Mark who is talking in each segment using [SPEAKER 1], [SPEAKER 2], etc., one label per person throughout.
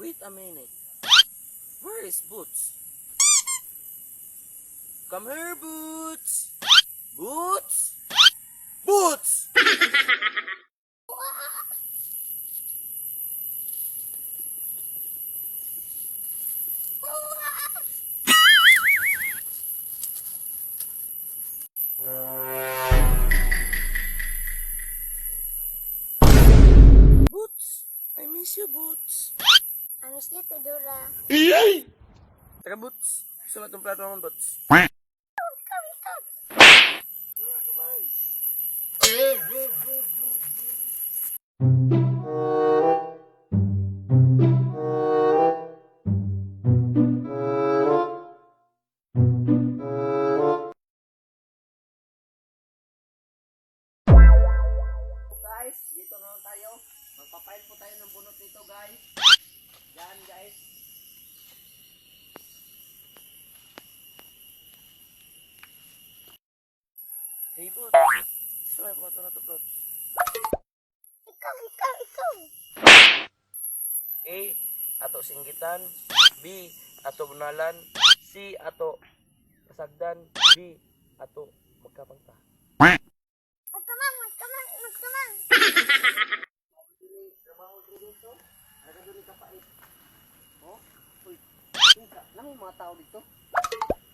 [SPEAKER 1] Wait a minute. Where is Boots? Come here, Boots! Boots! Boots! Boots! I miss you, Boots.
[SPEAKER 2] I miss you too, Dora.
[SPEAKER 1] Teka, Boots. Gusto mo itong plato ng Boots?
[SPEAKER 2] Ikaw.
[SPEAKER 1] Dora, come on. Guys, dito na lang tayo. Magpapail po tayo ng bunot dito, guys. Yan, guys. Hey, Boots. Saan mo ito na ito, Boots?
[SPEAKER 2] Ikaw.
[SPEAKER 1] A. Ato singgitan. B. Ato bunalan. C. Ato kasagdan. D. Ato magkapangta.
[SPEAKER 2] Magkamang.
[SPEAKER 1] Trabaho dito. Nagduli ka pa Oh, uy. Kinsa nang mga tao dito?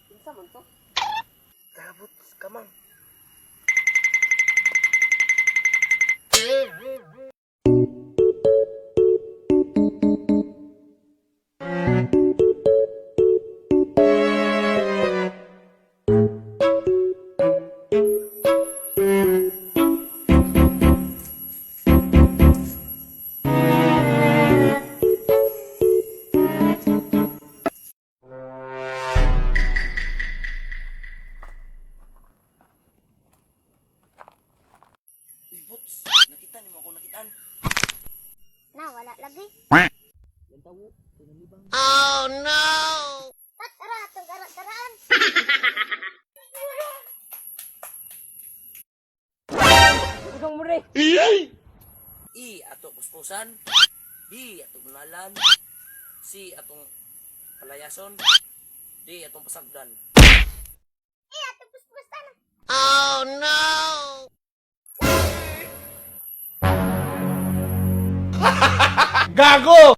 [SPEAKER 1] Kinsa man to? Kabut, kamang. Boots, nakita ni mo ako nakitaan.
[SPEAKER 2] Na, wala lagi.
[SPEAKER 1] Yan tawo, tinalibang.
[SPEAKER 3] Oh no!
[SPEAKER 2] Tara, itong karaan.
[SPEAKER 1] Udang mo rin. E. Ato puspusan. B. Ato bunalan. C. Atong palayason. D. Atong pasagdan.
[SPEAKER 2] Ito puspusan.
[SPEAKER 3] Oh no!
[SPEAKER 4] Gago!